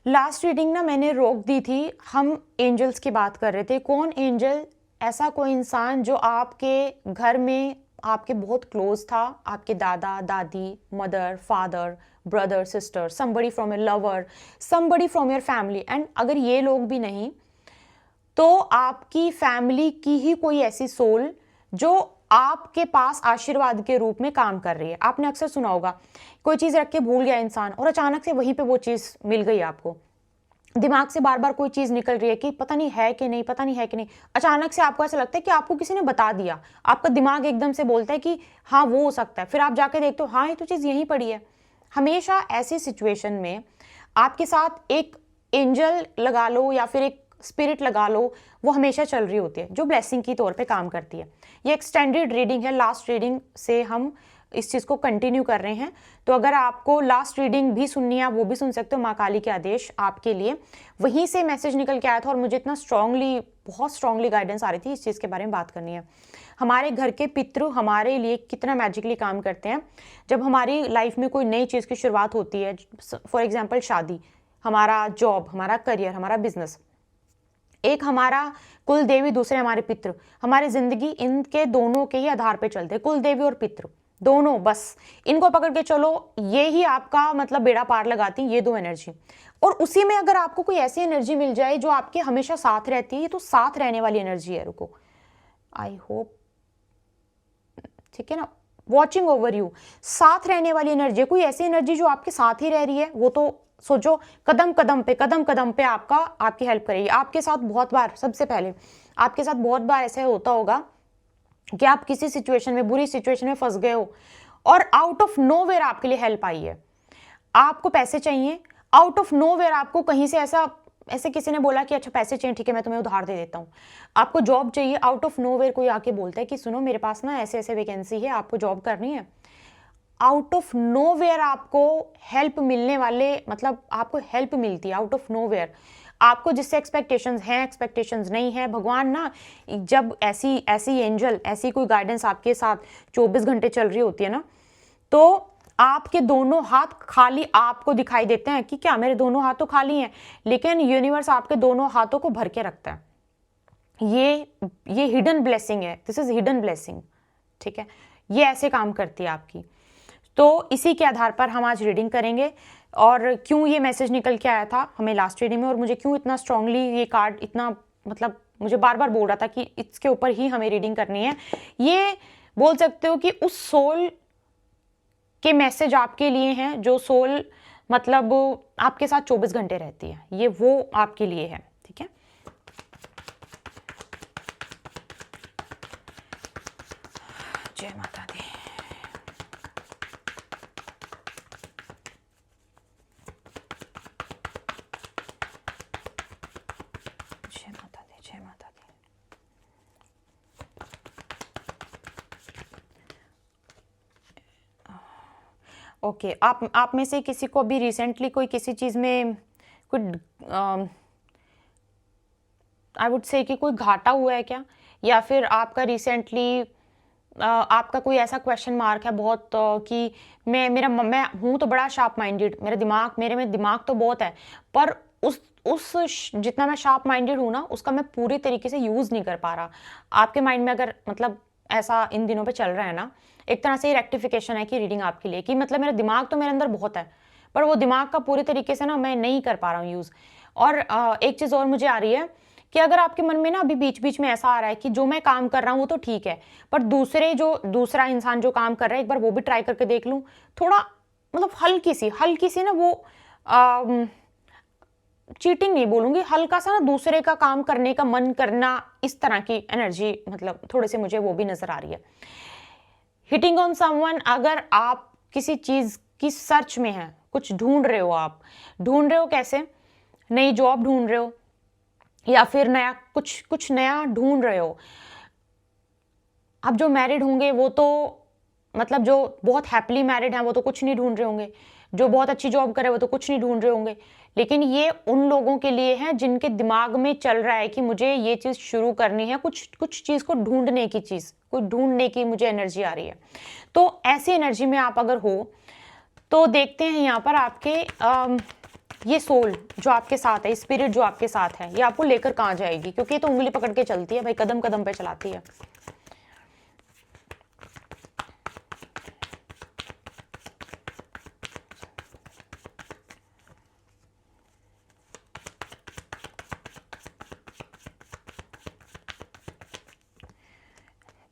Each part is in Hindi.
लास्ट रीडिंग ना मैंने रोक दी थी, हम एंजल्स की बात कर रहे थे। कौन एंजल? ऐसा कोई इंसान जो आपके घर में आपके बहुत क्लोज था, आपके दादा दादी, mother father, brother sister, somebody from your lover, somebody from your family. And अगर ये लोग भी नहीं तो आपकी फैमिली की ही कोई ऐसी सोल जो आपके पास आशीर्वाद के रूप में काम कर रही है। आपने अक्सर सुना होगा, कोई चीज रख के भूल गया इंसान और अचानक से वहीं पे वो चीज मिल गई आपको। दिमाग से बार बार कोई चीज निकल रही है कि पता नहीं है कि नहीं, पता नहीं है कि नहीं। अचानक से आपको ऐसा लगता है कि आपको किसी ने बता दिया, आपका दिमाग एकदम से बोलता है कि हाँ वो हो सकता है। फिर आप जाके देखते हो हाँ ये तो चीज यहीं पड़ी है। हमेशा ऐसी सिचुएशन में आपके साथ एक एंजल लगा लो या फिर एक स्पिरिट लगा लो, वो हमेशा चल रही होती है जो ब्लेसिंग की तौर पे काम करती है। ये एक्सटेंडेड रीडिंग है, लास्ट रीडिंग से हम इस चीज़ को कंटिन्यू कर रहे हैं। तो अगर आपको लास्ट रीडिंग भी सुननी है वो भी सुन सकते हो। माँ काली के आदेश आपके लिए, वहीं से मैसेज निकल के आया था और मुझे इतना स्ट्रांगली, बहुत स्ट्रांगली गाइडेंस आ रही थी इस चीज़ के बारे में बात करनी है। हमारे घर के पितृ हमारे लिए कितना मैजिकली काम करते हैं। जब हमारी लाइफ में कोई नई चीज़ की शुरुआत होती है, फॉर एग्जाम्पल शादी, हमारा जॉब, हमारा करियर, हमारा बिजनेस, एक हमारा कुल देवी, दूसरे हमारे पितृ, हमारी जिंदगी इनके दोनों के ही आधार पे चलते हैं। कुल देवी और पितृ दोनों, बस इनको पकड़ के चलो, ये ही आपका मतलब बेड़ा पार लगाती ये दो एनर्जी। और उसी में अगर आपको कोई ऐसी एनर्जी मिल जाए जो आपके हमेशा साथ रहती है, ये तो साथ रहने वाली एनर्जी है। रुको, आई होप, ठीक है ना, वॉचिंग ओवर यू, साथ रहने वाली एनर्जी, कोई ऐसी एनर्जी जो आपके साथ ही रह रही है। वो तो सोचो कदम कदम पे आपकी हेल्प करेगी। आपके साथ बहुत बार, सबसे पहले आपके साथ बहुत बार ऐसा होता होगा कि आप किसी सिचुएशन में, बुरी सिचुएशन में फंस गए हो और आउट ऑफ नोवेयर आपके लिए हेल्प आई है। आपको पैसे चाहिए, आउट ऑफ नोवेयर आपको कहीं से ऐसे किसी ने बोला कि अच्छा पैसे चाहिए, ठीक है मैं तुम्हें उधार दे देता हूँ। आपको जॉब चाहिए, आउट ऑफ नोवेयर कोई आके बोलता है कि सुनो मेरे पास ना ऐसे ऐसे वैकेंसी है, आपको जॉब करनी है। आउट ऑफ नोवेयर आपको हेल्प मिलने वाले, मतलब आपको हेल्प मिलती है आउट ऑफ नोवेयर। आपको जिससे एक्सपेक्टेशंस हैं, एक्सपेक्टेशंस नहीं है, भगवान ना जब ऐसी एंजल, ऐसी कोई गाइडेंस आपके साथ 24 घंटे चल रही होती है ना, तो आपके दोनों हाथ खाली आपको दिखाई देते हैं कि क्या मेरे दोनों हाथ तो खाली हैं, लेकिन यूनिवर्स आपके दोनों हाथों को भर के रखता है। ये हिडन ब्लेसिंग है, दिस इज हिडन ब्लेसिंग, ठीक है। ये ऐसे काम करती है आपकी। तो इसी के आधार पर हम आज रीडिंग करेंगे और क्यों ये मैसेज निकल के आया था हमें लास्ट रीडिंग में, और मुझे क्यों इतना स्ट्रांगली ये कार्ड इतना, मतलब मुझे बार बार बोल रहा था कि इसके ऊपर ही हमें रीडिंग करनी है। ये बोल सकते हो कि उस सोल के मैसेज आपके लिए हैं जो सोल मतलब आपके साथ 24 घंटे रहती है, ये वो आपके लिए है, ठीक है। जय माता दी। जय माता दी, जय माता दी। ओके, आप में से किसी को भी रिसेंटली कोई किसी चीज़ में कोई आई वुड से कि कोई घाटा हुआ है क्या, या फिर आपका रिसेंटली आपका कोई ऐसा क्वेश्चन मार्क है बहुत कि मैं हूँ तो बड़ा शार्प माइंडेड, मेरे में दिमाग तो बहुत है, पर उस जितना मैं शार्प माइंडेड हूँ ना उसका मैं पूरी तरीके से यूज़ नहीं कर पा रहा। आपके माइंड में अगर मतलब ऐसा इन दिनों पे चल रहा है ना, एक तरह से रेक्टिफिकेशन है कि रीडिंग आपके लिए, कि मतलब मेरा दिमाग तो मेरे अंदर बहुत है पर वो दिमाग का पूरी तरीके से ना मैं नहीं कर पा रहा हूँ यूज़। और एक चीज़ और मुझे आ रही है कि अगर आपके मन में ना अभी बीच बीच में ऐसा आ रहा है कि जो मैं काम कर रहा हूँ वो तो ठीक है, पर दूसरा इंसान जो काम कर रहा है एक बार वो भी ट्राई करके देख लूँ, थोड़ा मतलब हल्की सी ना वो चीटिंग नहीं बोलूंगी, हल्का सा ना दूसरे का काम करने का मन करना, इस तरह की एनर्जी मतलब थोड़े से मुझे वो भी नजर आ रही है। हिटिंग ऑन समवन, अगर आप किसी चीज की सर्च में हैं, कुछ ढूंढ रहे हो, आप ढूंढ रहे हो कैसे, नई जॉब ढूंढ रहे हो या फिर नया कुछ नया ढूंढ रहे हो। अब जो मैरिड होंगे वो तो मतलब जो बहुत हैप्पीली मैरिड हैं वो तो कुछ नहीं ढूंढ रहे होंगे, जो बहुत अच्छी जॉब करे वो तो कुछ नहीं ढूंढ रहे होंगे, लेकिन ये उन लोगों के लिए है जिनके दिमाग में चल रहा है कि मुझे ये चीज़ शुरू करनी है, कुछ चीज़ को ढूंढने की, कोई ढूंढने की मुझे एनर्जी आ रही है। तो ऐसी एनर्जी में आप अगर हो तो देखते हैं यहाँ पर आपके ये सोल जो आपके साथ है, स्पिरिट जो आपके साथ है, ये आपको लेकर कहाँ जाएगी, क्योंकि ये तो उंगली पकड़ के चलती है भाई, कदम कदम पे चलाती है।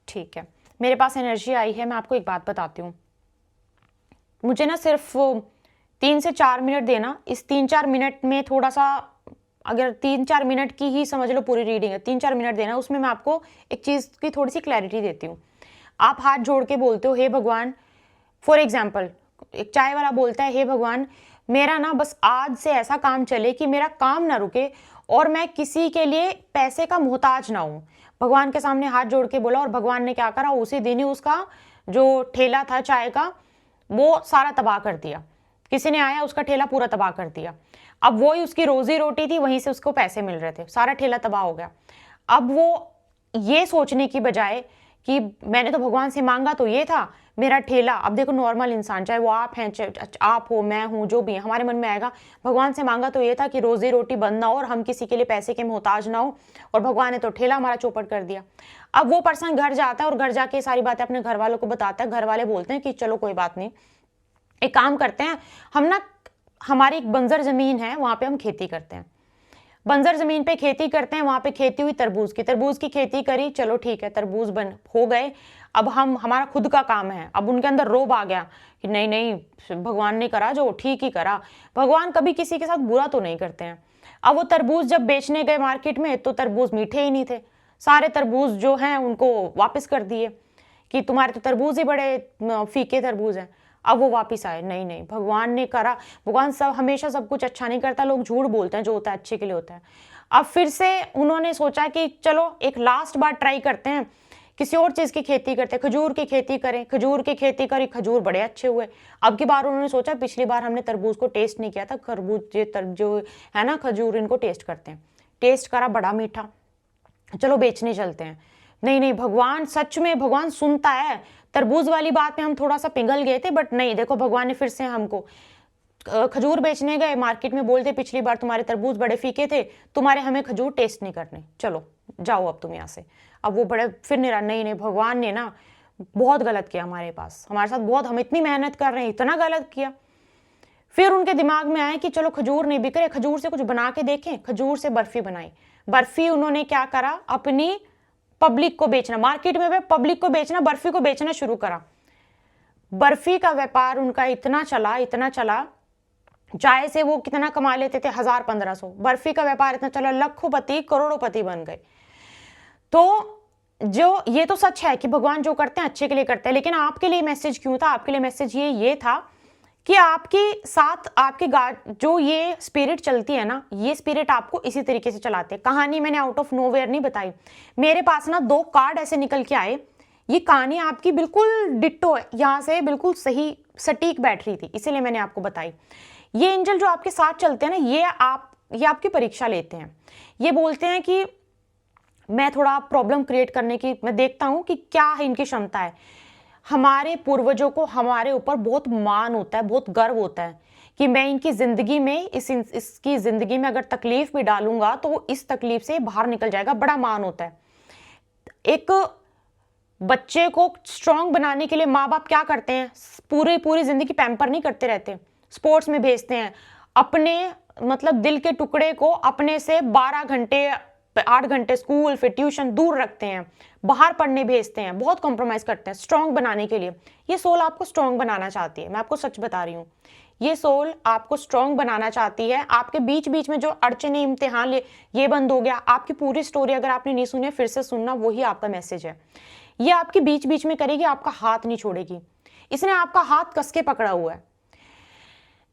ठीक है, मेरे पास एनर्जी आई है, मैं आपको एक बात बताती हूँ। मुझे ना सिर्फ 3 से 4 मिनट देना, इस 3-4 मिनट में थोड़ा सा, अगर 3-4 मिनट की ही समझ लो पूरी रीडिंग है, 3-4 मिनट देना, उसमें मैं आपको एक चीज़ की थोड़ी सी क्लैरिटी देती हूँ। आप हाथ जोड़ के बोलते हो, हे भगवान, फॉर एग्जाम्पल एक चाय वाला बोलता है, हे भगवान मेरा ना बस आज से ऐसा काम चले कि मेरा काम ना रुके और मैं किसी के लिए पैसे का मोहताज ना हूँ। भगवान के सामने हाथ जोड़ के बोला और भगवान ने क्या करा, उसी दिन ही उसका जो ठेला था चाय का वो सारा तबाह कर दिया। किसी ने आया, उसका ठेला पूरा तबाह कर दिया। अब वो ही उसकी रोजी रोटी थी, वहीं से उसको पैसे मिल रहे थे, सारा ठेला तबाह हो गया। अब वो ये सोचने की बजाय कि मैंने तो भगवान से मांगा तो ये था, मेरा ठेला, अब देखो नॉर्मल इंसान, चाहे वो आप हैं, चाहे आप हो, मैं हूँ, जो भी है, हमारे मन में आएगा भगवान से मांगा तो ये था कि रोजी रोटी बंद ना हो और हम किसी के लिए पैसे के मोहताज ना हो, और भगवान ने तो ठेला हमारा चौपट कर दिया। अब वो पर्सन घर जाता है और घर जाके सारी बातें अपने घर वालों को बताता है। घर वाले बोलते हैं कि चलो कोई बात नहीं, एक काम करते हैं, हम ना, हमारी एक बंजर जमीन है, वहां पे हम खेती करते हैं, बंजर जमीन पे खेती करते हैं, वहां पे खेती हुई तरबूज की खेती करी, चलो ठीक है, तरबूज बन हो गए। अब हम, हमारा खुद का काम है, अब उनके अंदर रोब आ गया कि नहीं नहीं भगवान ने करा जो ठीक ही करा, भगवान कभी किसी के साथ बुरा तो नहीं करते हैं। अब वो तरबूज जब बेचने गए मार्केट में तो तरबूज मीठे ही नहीं थे, सारे तरबूज जो हैं उनको वापस कर दिए कि तुम्हारे तो तरबूज ही बड़े फीके तरबूज हैं। अब वो वापस आए, नहीं नहीं भगवान ने करा, भगवान सब हमेशा सब कुछ अच्छा नहीं करता, लोग झूठ बोलते हैं, जो होता है अच्छे के लिए होता है। अब फिर से उन्होंने सोचा कि चलो एक लास्ट बार ट्राई करते हैं, किसी और चीज की खेती करते हैं, खजूर की खेती करें, खजूर की खेती करी, खजूर बड़े अच्छे हुए। अब की बार उन्होंने सोचा पिछली बार हमने तरबूज को टेस्ट नहीं किया था, खरबूज जो है ना खजूर, इनको टेस्ट करते हैं, टेस्ट करा बड़ा मीठा, चलो बेचने चलते हैं। नहीं नहीं भगवान, सच में भगवान सुनता है, तरबूज वाली बात में हम थोड़ा सा पिघल गए थे, बट नहीं, देखो भगवान ने फिर से हमको, खजूर बेचने गए मार्केट में, बोलते पिछली बार तुम्हारे तरबूज बड़े फीके थे, तुम्हारे हमें खजूर टेस्ट नहीं करने, चलो जाओ अब तुम यहाँ से। अब वो बड़े फिर नहीं नहीं भगवान ने ना बहुत गलत किया हमारे पास, हमारे साथ बहुत, हम इतनी मेहनत कर रहे हैं, इतना गलत किया। फिर उनके दिमाग में आया कि चलो खजूर नहीं बिक रहे, खजूर से कुछ बना के देखें, खजूर से बर्फी बनाई। बर्फी उन्होंने क्या करा, अपनी पब्लिक को बेचना, मार्केट में पब्लिक को बेचना, बर्फी को बेचना शुरू करा। बर्फी का व्यापार उनका इतना चला, चाय से वो कितना कमा लेते थे, 1000-1500, बर्फी का व्यापार इतना चला, लखोपति करोड़ोपति बन गए। तो जो ये तो सच है कि भगवान जो करते हैं अच्छे के लिए करते हैं, लेकिन आपके लिए मैसेज क्यों था, आपके लिए मैसेज ये था कि आपके साथ आपके जो ये स्पिरिट चलती है ना, ये स्पिरिट आपको इसी तरीके से चलाते हैं। कहानी मैंने आउट ऑफ नोवेयर नहीं बताई, मेरे पास ना 2 कार्ड ऐसे निकल के आए, ये कहानी आपकी बिल्कुल डिट्टो है, यहाँ से बिल्कुल सही सटीक बैठ रही थी, इसीलिए मैंने आपको बताई। ये एंजल जो आपके साथ चलते हैं ना, ये आपकी परीक्षा लेते हैं, ये बोलते हैं कि मैं थोड़ा प्रॉब्लम क्रिएट करने की, मैं देखता हूं कि क्या है इनकी क्षमता है। हमारे पूर्वजों को हमारे ऊपर बहुत मान होता है, बहुत गर्व होता है कि मैं इनकी जिंदगी में, इसकी जिंदगी में अगर तकलीफ भी डालूंगा तो इस तकलीफ से बाहर निकल जाएगा, बड़ा मान होता है। एक बच्चे को स्ट्रांग बनाने के लिए माँ बाप क्या करते हैं, पूरी जिंदगी पैम्पर नहीं करते रहते, स्पोर्ट्स में भेजते हैं, अपने मतलब दिल के टुकड़े को अपने से 12 घंटे 8 घंटे स्कूल फिर ट्यूशन दूर रखते हैं, बाहर पढ़ने भेजते हैं, बहुत कॉम्प्रोमाइज करते हैं स्ट्रांग बनाने के लिए। ये सोल आपको स्ट्रांग बनाना चाहती है, मैं आपको सच बता रही हूँ, ये सोल आपको स्ट्रांग बनाना चाहती है। आपके बीच बीच में जो अड़चने, इम्तिहान, ये बंद हो गया, आपकी पूरी स्टोरी अगर आपने नहीं सुनी फिर से सुनना, वही आपका मैसेज है। ये आपके बीच बीच में करेगी, आपका हाथ नहीं छोड़ेगी, इसने आपका हाथ कस के पकड़ा हुआ है।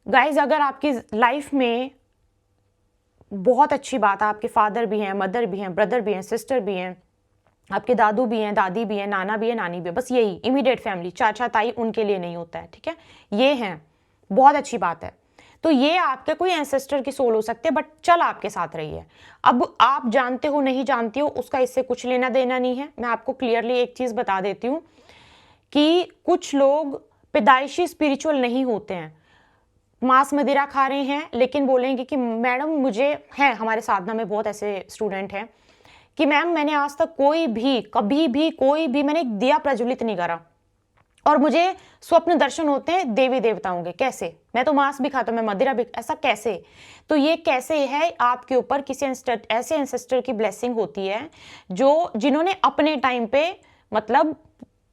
गाइज, अगर आपकी लाइफ में बहुत अच्छी बात है, आपके फादर भी हैं, मदर भी हैं, ब्रदर भी हैं, सिस्टर भी हैं, आपके दादू भी हैं, दादी भी हैं, नाना भी है, नानी भी है, बस यही इमीडिएट फैमिली, चाचा ताई, उनके लिए नहीं होता है, ठीक है, ये हैं, बहुत अच्छी बात है। तो ये आपके कोई एंसेस्टर की सोल हो सकते हैं, बट चल आपके साथ रही है। अब आप जानते हो नहीं जानते हो, उसका इससे कुछ लेना देना नहीं है। मैं आपको क्लियरली एक चीज बता देती हूँ कि कुछ लोग पैदाइशी स्पिरिचुअल नहीं होते हैं, मांस मदिरा खा रहे हैं, लेकिन बोलेंगे कि मैडम मुझे है, हमारे साधना में बहुत ऐसे स्टूडेंट हैं कि मैम मैंने आज तक कोई भी कभी भी कोई भी मैंने एक दिया प्रज्वलित नहीं करा और मुझे स्वप्न दर्शन होते हैं देवी देवताओं के। कैसे? मैं तो मांस भी खाता हूं, मैं मदिरा भी, ऐसा कैसे? तो ये कैसे है? आपके ऊपर किसी ऐसे एंसेस्टर की ब्लेसिंग होती है जो जिन्होंने अपने टाइम पे मतलब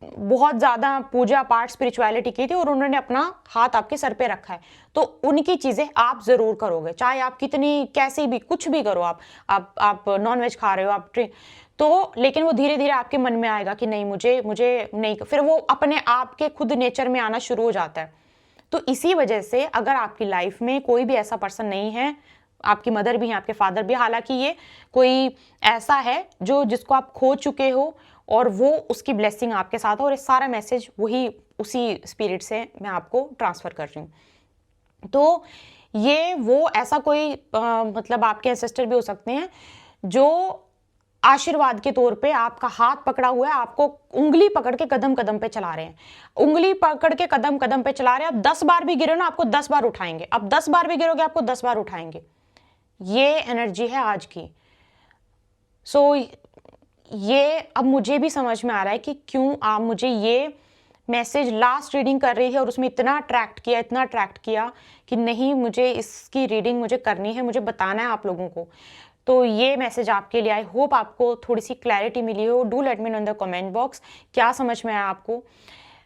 बहुत ज्यादा पूजा पाठ स्पिरिचुअलिटी की थी और उन्होंने अपना हाथ आपके सर पे रखा है, तो उनकी चीजें आप जरूर करोगे, चाहे आप कितनी कैसे भी कुछ भी करो। आप नॉन वेज खा रहे हो, आप तो लेकिन वो धीरे धीरे आपके मन में आएगा कि नहीं, मुझे मुझे नहीं, फिर वो अपने आप के खुद नेचर में आना शुरू हो जाता है। तो इसी वजह से अगर आपकी लाइफ में कोई भी ऐसा पर्सन नहीं है, आपकी मदर भी है, आपके फादर भी, हालांकि ये कोई ऐसा है जो जिसको आप खो चुके हो और वो उसकी ब्लेसिंग आपके साथ हो, और ये सारा मैसेज वही उसी स्पिरिट से मैं आपको ट्रांसफर कर रही हूँ। तो ये वो ऐसा कोई मतलब आपके एंसेस्टर भी हो सकते हैं जो आशीर्वाद के तौर पे आपका हाथ पकड़ा हुआ है, आपको उंगली पकड़ के कदम कदम पे चला रहे हैं, उंगली पकड़ के कदम कदम पे चला रहे हैं। आप 10 बार भी गिरो ना, आपको 10 बार उठाएंगे, आप 10 बार भी गिरोगे आपको 10 बार उठाएंगे। ये एनर्जी है आज की। सो ये अब मुझे भी समझ में आ रहा है कि क्यों आप मुझे ये मैसेज लास्ट रीडिंग कर रही है और उसमें इतना अट्रैक्ट किया कि नहीं, मुझे इसकी रीडिंग मुझे करनी है, मुझे बताना है आप लोगों को। तो ये मैसेज आपके लिए, आई होप आपको थोड़ी सी क्लैरिटी मिली हो। Do let me know in the comment box क्या समझ में आया आपको।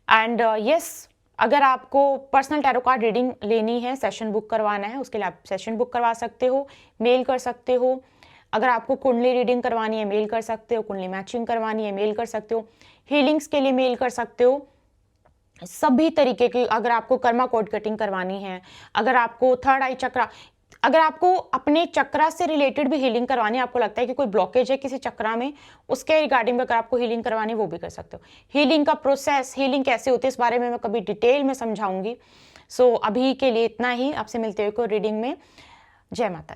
एंड यस, अगर आपको पर्सनल टैरो कार्ड रीडिंग लेनी है, सेशन बुक करवाना है, उसके लिए आप सेशन बुक करवा सकते हो, मेल कर सकते हो। अगर आपको कुंडली रीडिंग करवानी है, मेल कर सकते हो। कुंडली मैचिंग करवानी है, मेल कर सकते हो। हीलिंग्स के लिए मेल कर सकते हो। सभी तरीके की, अगर आपको कर्मा कोड कटिंग करवानी है, अगर आपको थर्ड आई चक्रा, अगर आपको अपने चक्रा से रिलेटेड भी हीलिंग करवानी है, आपको लगता है कि कोई ब्लॉकेज है किसी चक्रा में, उसके रिगार्डिंग में अगर आपको हीलिंग करवानी है, वो भी कर सकते हो। हीलिंग का प्रोसेस, हीलिंग कैसे होती है, इस बारे में मैं कभी डिटेल में समझाऊंगी। सो अभी के लिए इतना ही। आपसे मिलते हुए कोई रीडिंग में। जय माता दी।